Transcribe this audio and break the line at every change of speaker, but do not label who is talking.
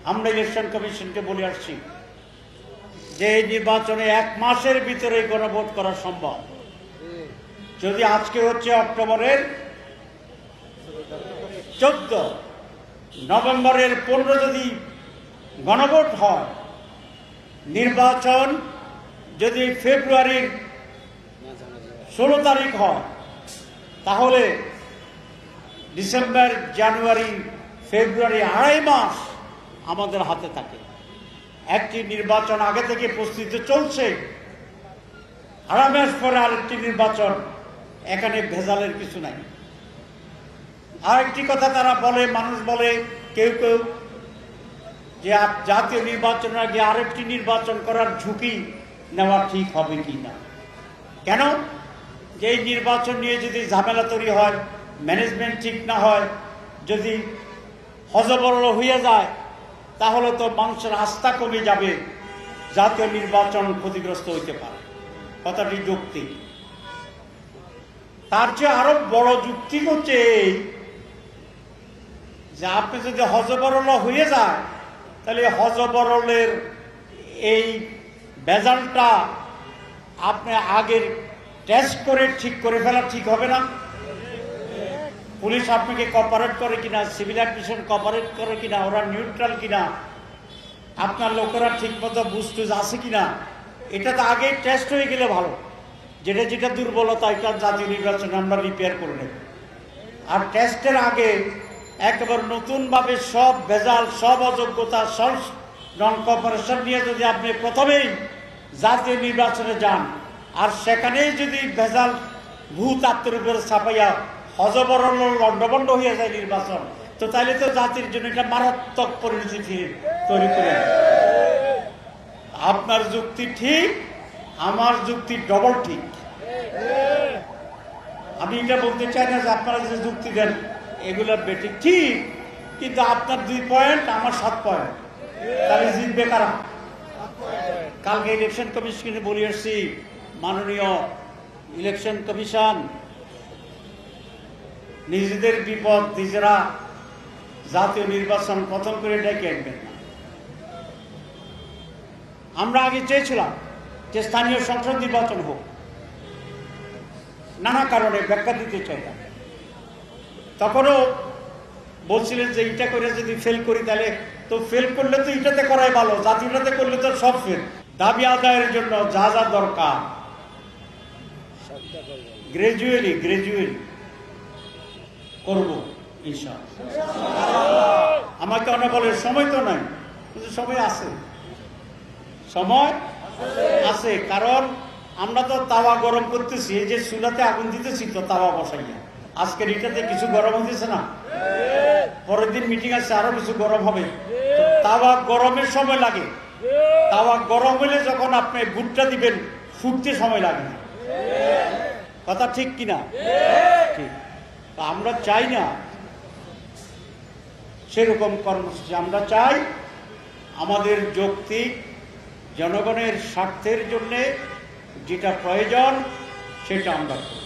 আমরা ইলেকশন কমিশনকে বলে আসছি যে এই নির্বাচনে 1 মাসের ভিতরে গণভোট করা সম্ভব। যদি আজকে হচ্ছে অক্টোবরের 14, নভেম্বরের 15 যদি গণভোট হয়, নির্বাচন যদি ফেব্রুয়ারির 16 তারিখ হয়, তাহলে ডিসেম্বর, জানুয়ারি, ফেব্রুয়ারি 2.5 মাস আমাদের হাতে থাকে। একটি নির্বাচন আগে থেকে প্রস্তুতি চলছে, 2.5 মাস পরে আরেকটি নির্বাচন, এখানে ভেজালের কিছু নাই। আরেকটি কথা তারা বলে, মানুষ বলে কেউ কেউ, যে জাতীয় নির্বাচনের আগে আরেকটি নির্বাচন করার ঝুঁকি নেওয়া ঠিক হবে কি না। কেন? যে এই নির্বাচন নিয়ে যদি ঝামেলা তৈরি হয়, ম্যানেজমেন্ট ঠিক না হয়, যদি হযবরল হয়ে যায়, তাহলে তো মানুষের আস্থা কমে যাবে, জাতীয় নির্বাচন ক্ষতিগ্রস্ত হইতে পারে। কথাটি যুক্তি। তার চেয়ে আরো বড় যুক্তি হচ্ছে এই যে আপনি যদি হযবরল হয়ে যায়, তাহলে হযবরলের এই ভেজালটা আপনি আগের টেস্ট করে ঠিক করে ফেলা ঠিক হবে না। পুলিশ আপনাকে কোঅপারেট করে কিনা, সিভিল অ্যাডমিশন কোঅপারেট করে কিনা, ওরা নিউট্রাল কিনা, আপনার লোকেরা ঠিক মতো বুঝটুজ আছে কিনা, এটা তো আগে টেস্ট হয়ে গেলে ভালো। যেটা যেটা দুর্বলতা, এটা জাতীয় নির্বাচনে আমরা রিপেয়ার করে নেব। আর টেস্টের আগে একেবারে নতুনভাবে সব ভেজাল, সব অযোগ্যতা, সব নন কোঅপারেশন নিয়ে যদি আপনি প্রথমেই জাতীয় নির্বাচনে যান, আর সেখানেই যদি ভেজাল ভূত আত্মরূপের ছাপাইয়া হযবরল লন্ডভন্ড হয়ে যায় নির্বাচন, তো তাহলে তো জাতির জন্য এটা মারাত্মক পরিণতি তৈরি করে। আপনার যুক্তি ঠিক, আমার যুক্তি ডবল ঠিক। আমি এটা বলতে চাই না যে আপনারা যে যুক্তি দেন এগুলো বেঠিক, ঠিক, কিন্তু আপনার 2 পয়েন্ট, আমার 7 পয়েন্ট, তাহলে জিতবে কারা? কালকে ইলেকশন কমিশনকে বলে আসছি, মাননীয় ইলেকশন কমিশন নিজেদের বিপদ নিজেরা জাতীয় নির্বাচন প্রথম করে ডেকে আনবেন না। আমরা আগে চেয়েছিলাম যে স্থানীয় সংসদ নির্বাচন হোক, নানা কারণে ব্যাখ্যা দিতে চাইলাম। তখনও বলছিলেন যে এটা করে যদি ফেল করি, তাহলে তো ফেল করলে তো এটাতে করাই ভালো, জাতীয়টাতে করলে তো সব ফেল। দাবি আদায়ের জন্য যা যা দরকার গ্রাজুয়ালি করব ইনশাআল্লাহ। আমাকে অনেক বলে সময় তো নাই, কিন্তু সময় আছে, সময় আছে। কারণ আমরা তো তাওয়া গরম করতেছি, এই যে চুলাতে আগুন দিতেছি তো তাওয়া বসাইয়া। আজকের এটাতে কিছু গরম হইতেছে না, পরের দিন মিটিং আছে, আরো কিছু গরম হবে। তাওয়া গরমের সময় লাগে, তাওয়া গরম হলে যখন আপনি ভুট্টা দিবেন ফুটতে সময় লাগে না। কথা ঠিক কিনা? ঠিক। আমরা চাই না সেরকম কর্মসূচি, আমরা চাই আমাদের যৌক্তিক জনগণের স্বার্থের জন্য যেটা প্রয়োজন সেটা আমরা করি।